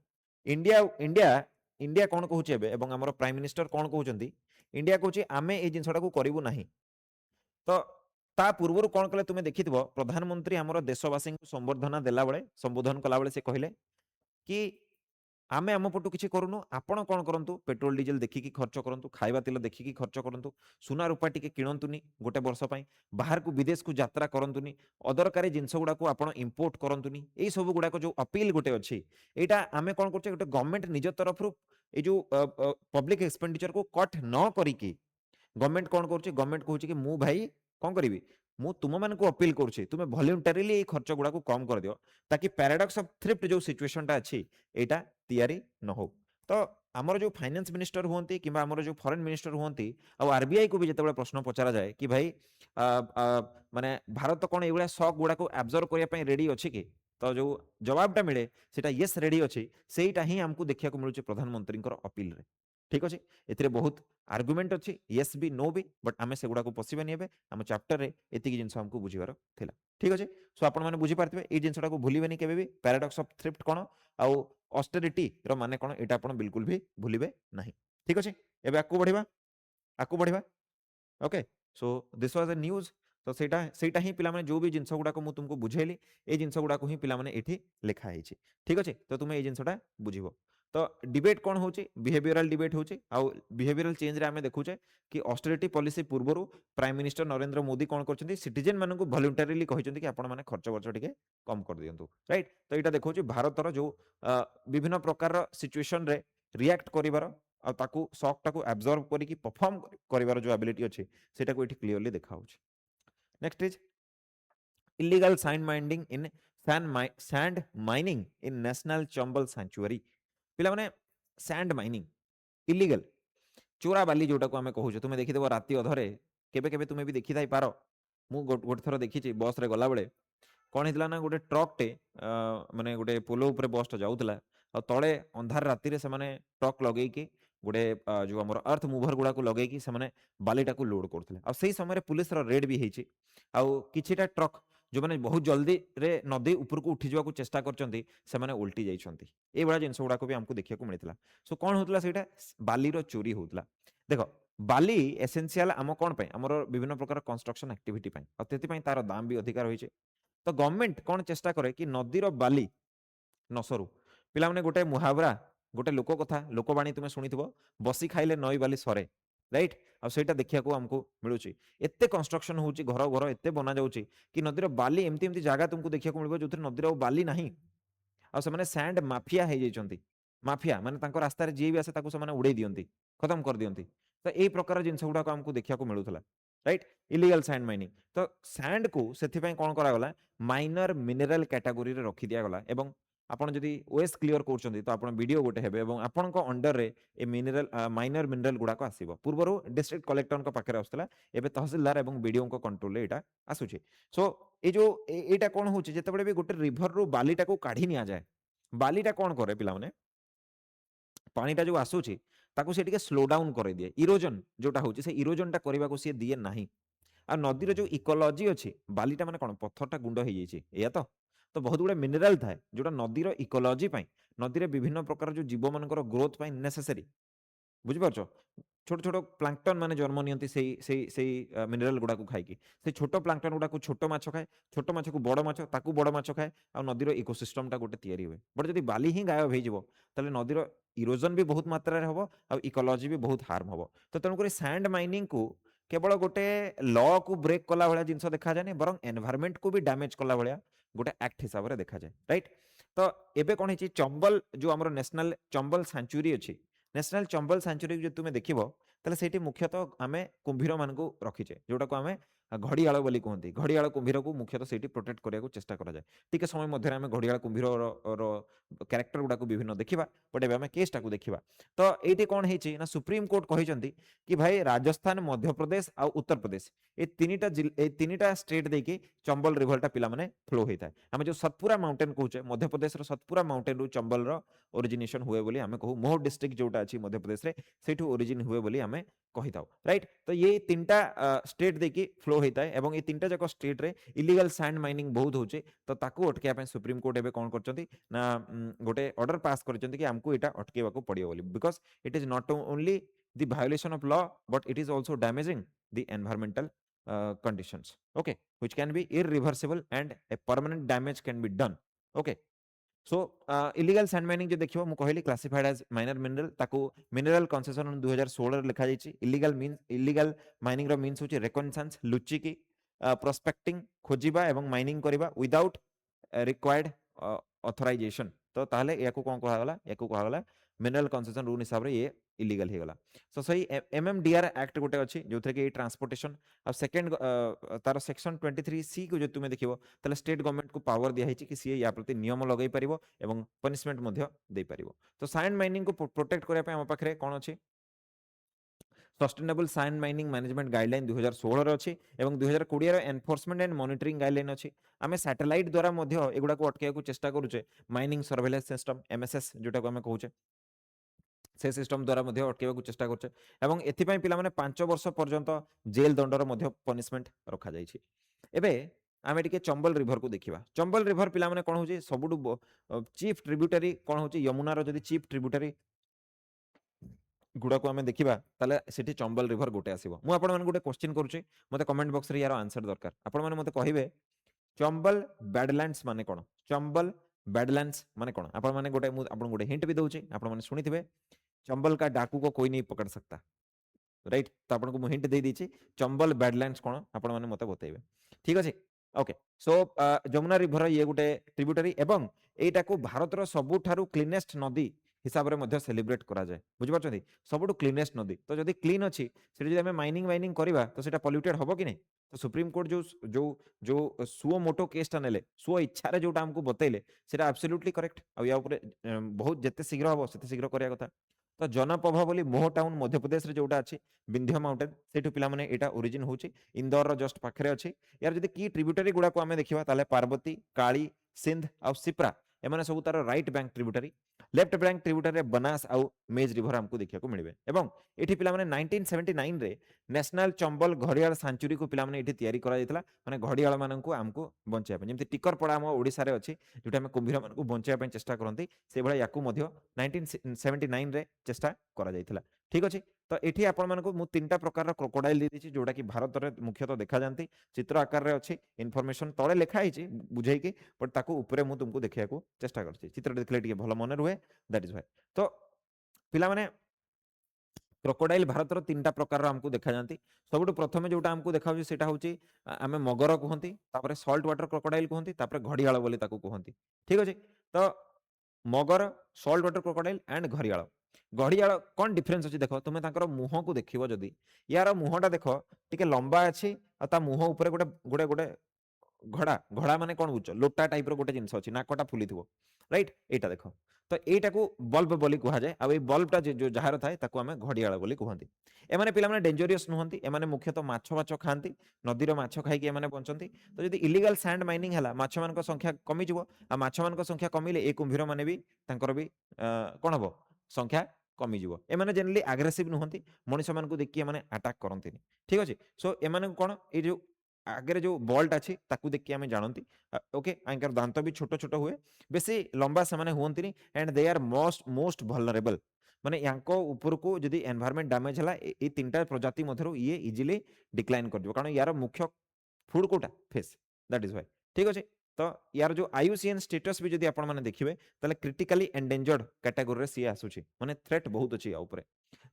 इंडिया कोन कहउछि एबे एवं हमर प्राइम मिनिस्टर कोन कहउछंती इंडिया कहउछि आमे ए जिंसटा को करिवु नाही तो ता पूर्वरु कोन कले तुमे देखिथिबो प्रधानमंत्री हमर देशवासी को संबर्धना देला बेले संबोधन कला बेले से कहिले कि आमे आम पटु किछि करूनु आपण कोन करंतु पेट्रोल डीजल देखिकी खर्च करंतु खाइबा तेल देखिकी खर्च करंतु सुना रूपा टिके किणंतुनी गोटे वर्ष पई बाहर को विदेश को यात्रा करंतुनी अदरकारी जिंस गुडा को आपण इंपोर्ट करंतुनी एई सब गुडा को जो अपील गोटे अछि एटा आमे कोन करछे गोटे गवर्नमेंट निज तरफ रु ए जो पब्लिक एक्सपेंडिचर को कट न करिकी गवर्नमेंट कोन करछे गवर्नमेंट कहूछि कि मु भाई कोन करिवि मु तुम मान को अपील करुछि तुमे वॉलंटरीली ए खर्च गुडा को कम कर दियो ताकि पैराडॉक्स ऑफ थ्रिफ्ट जो सिचुएशन टा अछि एटा तैयारी न हो तो आमर जो फाइनेंस मिनिस्टर हुंती किबा आमर जो फॉरेन मिनिस्टर हुंती आ आरबीआई को भी जेतेबेले प्रश्न पचरा जाए कि भाई माने भारत कोन एबेला शॉक गुडा को एब्जॉर्ब करिया पई रेडी अछि कि तो जो जवाबटा मिले सेटा यस रेडी अछि सेटा ही हमकु देखिया को मिलुछि प्रधानमंत्री अपील रे ठीक अच्छे ए बहुत आर्गुमेंट अच्छी येस भी नो भी बट आम से गुड़ा पशिबानी आम चैप्टर में एतिक जिन आमको बुझीबार थिला ठीक अच्छे सो आपण मैंने बुझीपारे ये जिनटा को भूलें केवे भी पैराडॉक्स ऑफ थ्रिफ्ट कौन आउ ऑस्टेरिटी रो माने कौन एटा आपण बिल्कुल भी भूलिबे नहीं ठीक अच्छे एबे आकु बढ़िबा okay so this was a news तो सेटा ही पिला माने जो भी जिनस गुडा को मु तुमको बुझेली ए जिनस गुडा को ही पिला माने एठी लिखा है ठीक अच्छे तो तुम ये जिनसटा बुझिबो तो डिबेट कौन होची बिहेवियरल डिबेट होची आउ बिहेवियरल चेंज रे आमे देखुचे कि ऑस्टेरिटी पॉलिसी पूर्वरु प्राइम मिनिस्टर नरेंद्र मोदी कौन करछन्ती सिटीजन मानन को वॉलंटरीली कहिसन्ती कि आपण माने खर्च वर्च टिके कम कर दियंतु राइट तो एटा देखौची भारतर जो विभिन्न प्रकार सिचुएशन रे रिएक्ट करिवार आ ताकू शॉक टाकू एब्जॉर्ब करी कि परफॉर्म करिवार जो एबिलिटी अछि सेटा को एठी क्लियरली देखा होची next is illegal sand mining in sand mining in national chambal sanctuary पिला माने सैंड माइनिंग इलीगल चोरा बाली जोटा को आमे कहूचे तुमे देखि देबो राती अधरे केबे केबे तुमे भी देखि थाई पारो मु गोटे थरो देखिछि बस रे गला बेले कोन हितला ना गोटे ट्रक टे माने गोटे पोलो ऊपर बस टा जाउतला आ तळे अंधार राती रे से माने ट्रक लगेई कि गोटे जो हमर अर्थ मूवर गुडा को लगेई कि से माने बालीटा को लोड करथले आ सेही समय रे पुलिस रो रेड भी हेछि आ किछिटा ट्रक जो मैंने बहुत जल्दी रे नदी ऊपर को उठी जावा चेष्टा करचंती से माने उल्टी जाइछंती ए बडा जिंस गुडा को भी हमको देखिया को मिलितला सो कोन होतला सेटा बाली रो चोरी होतला देखो बाली एसेंशियल आम कोन पय हमर विभिन्न प्रकार कंस्ट्रक्शन एक्टिविटी पय आ तेति पय तार दाम भी अधिकार होइछे तो गवर्नमेंट कोन चेष्टा करे कि नदी रो बाली नसरु पिला माने गोटे मुहावरा गोटे लोक कथा लोकवाणी तुमे सुनिथिबो बसी खाइले नई बाली सरे राइट आ सेटा देखिया को हमको मिलुची एत्ते कंस्ट्रक्शन होउची घर घर एत्ते बना जाउची कि नदीर बाली एमती एमती जगह तुमको देखिया को मिलबो जोथि नदीर बाली नाही आ से माने सैंड माफिया हे जाइछंती माफिया माने तांको रास्ता रे जे भी आसे ताको से माने उड़े दियंती खत्म कर दियंती तो एई प्रकार जिंस गुडा को हमको देखिया को मिलुथला राइट इलीगल सैंड माइनिंग तो सैंड को सेथि पय कोन करा गला माइनर मिनरल कैटेगरी रे रखि दिया गला एवं आपण जदि ओएस क्लियर करछंती तो आपण वीडियो गोटे हेबे एवं आपणको अंडर रे ए मिनरल माइनर मिनरल गुडा को आसीबो पूर्वरो डिस्ट्रिक्ट कलेक्टर को पाखरे आस्तला एबे तहसीलदार एवं वीडियो को कंट्रोल रे एटा आसुची सो ए जो एटा कोन होची जते बडे भी गोटे रिवर रो बालीटा को काढी निया जाय बालीटा कोन करे पिला माने पानीटा जो आसुची ताको से टिके स्लो डाउन करे दिए इरोजन जोटा होची से इरोजनटा करबा को से दिए नाही आ नदीर जो इकोलॉजी अच्छी बालीटा माने कोन पत्थरटा गुंड हो जाइए या तो बहुत गुड़े मिनराल थाए जोटा नदीर इकोलॉजी नदी विभिन्न प्रकार जो जीव मान ग्रोथ नेसेसरी बुझिपार छोट छोट प्लांक्टन माने जन्म नियंती से मिनरल गुडा को खाई से छोट प्लांक्टन गुडा को छोट माछ खाए छोट माछ को बड़ माछ ताकू बड़ माछ खाए आ नदीर इकोसिस्टम टा गोटे तैयारी हुए बट जदि बाली ही गायब हो ताले नदीर इरोजन भी बहुत मात्रा रे हबो आ इकोलॉजी भी बहुत हार्म हबो तो तेणुक सैंड माइनिंग को केवल गोटे लॉ को ब्रेक कला भाया जिनस देखा जाए बर एनवायरमेंट को भी डैमेज कला भाया गोटे एक्ट हिसाब से देखा जाए राइट तो एबे कौन है चंबल जो आम नेशनल चंबल सेंचुरी अच्छी नेशनल चंबल सेंचुरी जो तुम देखो ताले सेठी मुख्यतः आम कुंभीर मान को रखीचे जोटा को आम घड़ियाल बोली कहते घड़ियाल कुंभीर को मुख्यतः से प्रोटेक्ट करने चेष्टा करा जाए टिके समय मध्य आम घड़ियाल कुंभीर क्यारेक्टर गुडा विभिन्न देखा बट एवं केसटा को देखा तो ये कौन है सुप्रीम कोर्ट कहते कि भाई राजस्थान मध्य प्रदेश आ उत्तर प्रदेश ये तीनटा स्टेट देकी चंबल रिभरटा पिला माने फ्लो होता है आम जो सतपुरा माउंटेन कहूचे मध्य प्रदेश सतपुरा माउंटेन रु चंबल ओरिजिनेशन हुए बोली आमे कहू मोह डिस्ट्रिक्ट जोटा अच्छी मध्य प्रदेश रे सेठू ओरिजिन हुए बोली आमे कही था राइट तो ये तीनटा स्टेट देकी फ्लो होता है एवं ये तीनटा जाक स्टेट रे इलीगल सैंड माइनिंग बहुत होचे तो ताकू अटकेया सुप्रीम कोर्ट एबे कोन करचंती ना गोटे ऑर्डर पास करचंती कि हमको एटा अटकेबा को पड़ियो बोली because it is not only the violation of law but it is also damaging the environmental conditions okay which can be irreversible and a permanent damage can be done okay so illegal sand mining जो देखियो मु कहली classified as minor mineral ताको mineral concession 2016 रे लिखा जायछि illegal mining रो means होछि reconnaissance लुचिकी prospecting खोजिबा एवं mining करिबा without required authorization तो ताहले याको कोन कहा गला याको कहा गला मिनरल कंसेशन रूल हिसाब रे ये इलीगल हे गला सो सही एमएमडीआर एक्ट गोटे अछि जोथरे के ट्रांसपोर्टेशन आ सेकंड तार सेक्शन 23 सी को जो तुमे देखिबो तले स्टेट गवर्नमेंट को पावर दिया हिछि कि सी या प्रति नियम लगै परिबो एवं पनिशमेंट मध्य दे परिबो तो सैंड माइनिंग को प्रोटेक्ट करिया पे हम पाखरे कोन अछि sustainable sand mining management guideline 2016 रे अछि एवं 2020 रे एनफोर्समेंट एंड मॉनिटरिंग गाइडलाइन अछि आमे सैटेलाइट द्वारा मध्य एगुडा को अटकेया को चेष्टा करूचे माइनिंग सर्वेलेंस सिस्टम एमएसएस जोटा को आमे कहूचे से सिस्टम द्वारा मध्य अटकेबा चेष्टा करछे एवं एथिपाई पिला माने 5 वर्ष पर्यंत जेल दंडर मध्य पनिशमेंट रखा जाइछि। एबे आमे टिके चंबल रिवर को देखिबा। चंबल रिवर पिला माने कोन होची सबुडु चीफ ट्रिब्यूटरी कोन होची यमुना रो जदी चीफ ट्रिब्यूटरी गुड़ा को आमे देखिबा ताले सेठी चंबल रिवर गोटे आसीबो। मु आपण मन गोटे क्वेश्चन करूची मते कमेंट बॉक्स रे यार आंसर दरकार। आपण माने मते कहिबे चंबल बैडलैंड्स माने कोन? चंबल बैडलैंड्स माने कोन? आपण माने गोटे मु आपण गोटे हिंट भी दउची आपण माने सुनिथिबे चंबल का डाकू को कोई नहीं पकड़ सकता। राइट तो आपको मुझे हिंट दे दीची चंबल बैडलैंड्स कौन आपण माने मते बतैबे ठीक अछि ओके सो जमुना रिवर ये गोटे ट्रिब्यूटरी एवं एटा को भारत रो सबुठारु क्लीनेस्ट नदी हिसाब रे मध्य सेलिब्रेट करा जाय बुझि पाछथि सबुठु क्लीनेस्ट नदी तो जदी क्लीन अछि सेठी जदी हमें माइनिंग करबा तो सेटा पॉल्यूटेड हबो कि नै तो सुप्रीम कोर्ट जो जो जो सुओ मोटो केसटा नेले सुओ इच्छा रे जोटा हमको बतैले सेटा एब्सोल्युटली करेक्ट आ या ऊपर बहुत जते शीघ्र हबो सेते शीघ्र करिया कथा तो जनपभ बोली मोह टाउन मध्य प्रदेश रे जोटा अछि विंध्य माउंटेन सेठु पिला माने एटा ओरिजिन होची इंदौर रो जस्ट पाखरे अछि यार जदी की ट्रिब्यूटरी गुडा को हमें देखिबा ताले पार्वती काली सिंध आ सिप्रा एमाने सब तार right bank tributary left bank tributary रे बनास आ मेज रिवर हमको देखिया को मिलबे एवं एठी पिला माने 1979 रे नेशनल चंबल घड़ियाल सेंचुरी को पिला माने एठी तयारी करा जायतला माने घड़ियाल माननकु हमको बंचाय पे जेमति टिकर पड़ा हम ओडिसा रे अछि जोटा हम कुंभीर मानकु बंचाय पे चेष्टा करंती से भला याकू मध्य 1979 रे चेष्टा करा जायतला ठीक अछि तो एठी आपण मानकु मु तीनटा प्रकार रो क्रोकोडाइल दे दिछि जोटा कि भारत रे मुख्यतः देखा जानती चित्र आकार रे अछि इन्फॉर्मेशन तळे लेखा हिछि बुझाई कि बट ताकू ऊपरे मु तुमको देखिया को चेष्टा करछि चित्र देखले टिके भलो मने रुहे दैट इज व्हाई तो पिला माने क्रोकोडाइल भारत रो तीनटा प्रकार हमको देखा जानती सबुठु प्रथमे जोटा हमको देखा होछि सेटा होछि आमे मगर कहंती तापरे सॉल्ट वाटर क्रोकोडाइल कहंती तापरे घड़ियाल बोली ताकू कहंती ठीक अछि तो मगर सॉल्ट वाटर क्रोकोडाइल एंड घड़ियाल घड़ियाल कौन डिफरेंस अछि देखो तुमे ताकर मुह को देखिबो जदी यार मुहटा देखो टिके लंबा अछि आ ता मुह ऊपर गोटे गोटे गोटे घड़ा घड़ा माने कौन बुझ लोटा टाइप रो गोटे जिनस अछि नाकटा फुली थिबो राइट एटा देखो तो एटा को बल्ब बोली कहा जाय आ ए बल्बटा जो जहार थाए ताको हमें घड़ियाल बोली कहंती एमाने पिला माने डेंजरियस नुहंती एमाने मुख्यतः माछ माछ खांती नदी रो माछ खाई के एमाने बंचंती तो जदी इलीगल सैंड माइनिंग हला माछ मान को संख्या कमी जिवो आ माछ मान को संख्या कमिले ए कुंभीर माने भी तांकर भी कोन हबो संख्या कमी जिवो एमाने जनरली एग्रेसिव नुहंती मनुष्य मान को देखि एमाने अटैक करंती ठीक अछि सो एमाने कोन ए जो आगे जो बॉल्ट अच्छी ताकू देखिए आम जानती ओके आंकर दांत भी छोट छोट हुए बेसी लंबा से हुंती and they are most most vulnerable माने यांको ऊपर को जदी एनवायरनमेंट डैमेज हला ए तीनटा प्रजाति मधरो ये इजीली डिक्लाइन कर दिबो कारण यार मुख्य food quota fish that is why ठीक अछि तो यार जो आईयूसीएन स्टेटस भी जदी आपण माने देखिबे तले क्रिटिकली एंडेंजर्ड कैटेगरी रे सी आसुची माने थ्रेट बहुत अछि आ ऊपर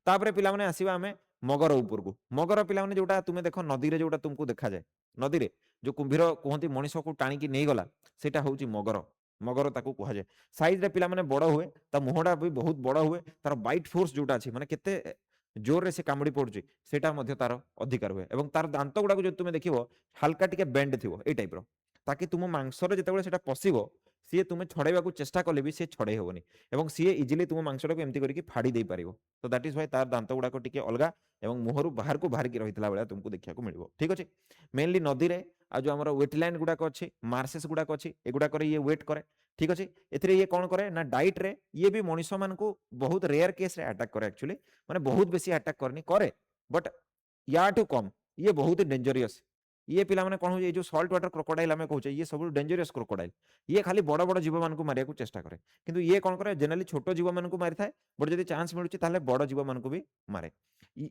तापरे पिला माने आसीबा हमें मगर ऊपर को मगर पिला माने जोटा तुमे देखो नदी रे जोटा तुमको देखा जाए नदी रे जो कुंभीर कहती मनीष को टाणी की नहीं गला सेटा होउची मगर मगर ताकू कहा जाए साइज रे पिला माने बड़ हुए ता मुहडा भी बहुत बड़ हुए तार बाइट फोर्स जोटा अछि माने केते जोर रे से कामड़ी पड़ुची सेटा मध्य तार अधिकार हुए एवं तार दांत गुडा को जो तुमे देखिबो हल्का टिके बेंड थिबो ए टाइप रो ताकि तुम मांस रे जेतेबेले सेटा पसिबो सी तुम छड़ेबा को चेष्टा कले भी सी छड़े हेबोनी एवं सी इजिली तुम मांसटा को एमती करके फाड़ी दे पारिबो तो दैट इज व्हाई तार दांत गुडा को टिके अलगा एवं मुहरु बाहर को बाहर की रहितला बेला तुमको देखिया को मिलबो ठीक अछि मेनली नदी रे आ जो हमर वेटलैंड गुडा को अछि मार्सेस गुडा को अछि एगुडा करे ये वेट करे ठीक अछि एथिरे ये कोन करे ना डाइट रे ये भी मनुष्य मान को बहुत रेयर केस रे अटैक करे एक्चुअली माने बहुत बेसी अटैक करनी करे बट या टू कम ये बहुत डेंजरियस ये पिला माने कोन हो ये जो सॉल्ट वाटर क्रोकोडाइल हमें कहउचे ये सब डेंजरियस क्रोकोडाइल ये खाली बड़ बड़ जीव मान को मारिया को चेष्टा करे किंतु ये कोन करे जनरली छोट जीव मान को मारि थाए बट जदी चांस मिलुची ताले बड़ जीव मान को भी मारे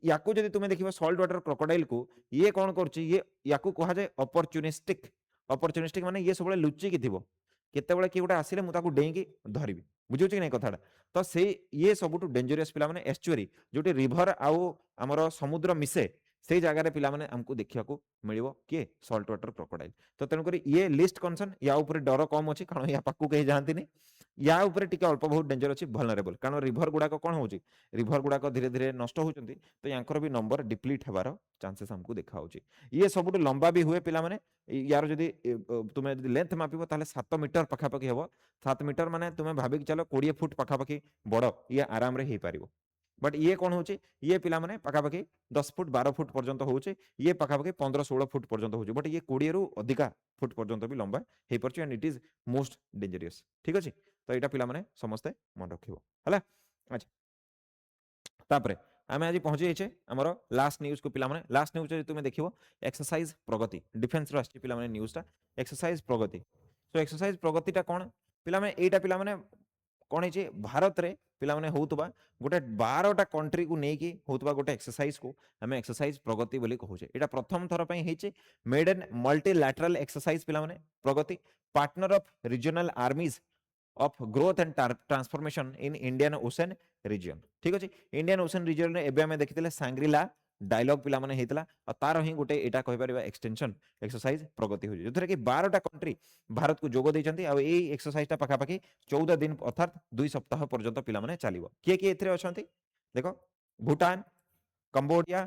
याकू जदी तुमे देखिबो सॉल्ट वाटर क्रोकोडाइल को ये कोन करची ये याकू कहा जाय अपॉर्चुनिस्टिक माने ये सब लुच्ची की थिबो केतेबेले कि गोटे आसिले मु ताकू डेंगी धरिबी बुझुची कि नै कथाडा तो से ये सबुटु डेंजरियस पिला माने एस्चुरी जोटी रिवर आउ हमर समुद्र मिसे से जगह रे पिला माने हमको देखिया को मिलिबो के सॉल्ट वाटर क्रोकोडाइल तो तेन करी ये लिस्ट कंसर्न या ऊपर डर कम अछि कारण या पाकू कहि जानती नै या ऊपर टिके अल्प बहुत डेंजर अछि वल्नरेबल कारण रिवर गुडा को कोन होउची रिवर गुडा को धीरे धीरे नष्ट होउचंती तो यांकर भी नंबर डिप्लीट हेबार चांसेस हमको देखा होउची ये सबुटु लंबा भी हुए पिला माने यार जदी तुमे जदी लेंथ मापिबो ताले 7 मीटर पखा पखी हेबो 7 मीटर माने तुमे भाबी चलो 20 फुट पखा पखी बड़ ये आराम रे हे पारिबो बट ये कौन होची ये पिला माने पखापाखि 10 फुट 12 फुट पर्यंत होउचे ये पखापाखि 15-16 फुट पर्यंत होउचे बट ये 20 रु अधिका फुट पर्यंत भी लंबा हे परचे and it is most dangerous ठीक अछि तो एटा पिला माने समस्ते मन रखिबो हला अच्छा तापरे आमे आज पहुंची जाइछे हमरो लास्ट न्यूज को पिला माने लास्ट न्यूज रे तुमे देखिवो एक्सरसाइज प्रगति डिफेंस रो आछि पिला माने न्यूज टा एक्सरसाइज प्रगति सो एक्सरसाइज प्रगति टा कोन पिला माने एटा पिला माने कोन हे भारत रे पिला माने होतबा गोटे 12टा कंट्री को नेकी होतबा गोटे एक्सरसाइज को हमें एक्सरसाइज प्रगति बोली कहूचे एटा प्रथम थर पई हेचे मेड इन मल्टीलैटरल एक्सरसाइज पिला माने Pragati partner of regional armies of growth and transformation in Indian Ocean region ठीक अछि इंडियन ओशन रीजन रे एबे हमें देखितले सांग्रिला डायलॉग पिला माने हेतला और तार ही गोटे एटा कहि परिबा एक्सटेंशन एक्सरसाइज प्रगति हो जोथरे कि 12टा कंट्री भारत को जोग दैछंती आ एई एक्सरसाइज टा पाखा पाखी 14 दिन अर्थात 2 सप्ताह पर्यंत पिला माने चलिबो के एथरे अछंती देखो Bhutan Cambodia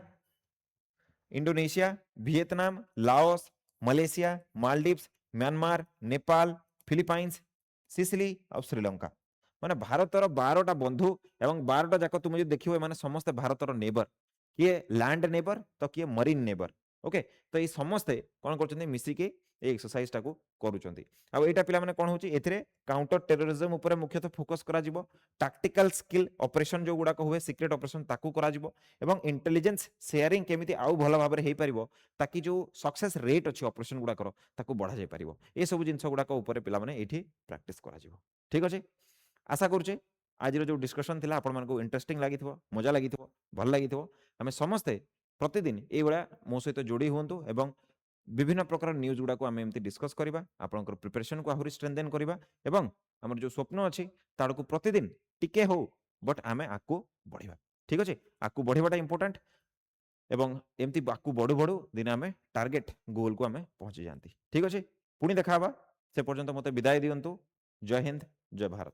Indonesia Vietnam Laos Malaysia Maldives Myanmar Nepal Philippines Sicily और श्रीलंका माने भारतर 12टा बंधु एवं 12टा जाक तुम जो देखियो माने समस्त भारतर नेबर किए लैंड नेबर तो किए मरीन नेबर ओके तो ये समस्ते कौन करछन्ती मिसी के ए एक्सरसाइज टाको करूछन्ती आ एटा पिला माने कोन होची एथिरे काउंटर टेररिज्म ऊपर मुख्यतः फोकस करा जिवो टैक्टिकल स्किल ऑपरेशन जो गुडा को हुए सीक्रेट ऑपरेशन ताकू करा जिवो एवं इंटेलिजेंस शेयरिंग केमिति आउ भलो भाबरे हेई परिबो ताकि जो सक्सेस रेट अछि ऑपरेशन गुडा करो ताकू बढ़ा जाय परिबो ए सब जिंस गुडा को ऊपर पिला माने एठी प्रैक्टिस करा जिवो ठीक अछि आशा करूचे आज जो डिस्कशन थिला आपण मानको इंटरेस्टिंग लागिथिबो मजा लागिथिबो भल लागिथिबो हमें समस्ते प्रतिदिन ए बडा मो सहित जोड़ी हुंतु एवं विभिन्न प्रकार न्यूज गुडा को आमे एमती डिस्कस करबा आपनकर प्रिपरेशन को आहुरी स्ट्रेंथेन करबा एवं हमर जो स्वप्न अछि ताड़ को प्रतिदिन टिके हो बट आमे आकु बढ़िबा ठीक अछि आकु बढ़िबाटा इंपोर्टेंट एवं एमती आकु बढ़ु बढ़ु दिन आमे टारगेट गोल को आमे पहुंची जानती ठीक अछि पुणी देखाबा से पर्यंत मते विदाय दियंतु जय हिंद जय भारत।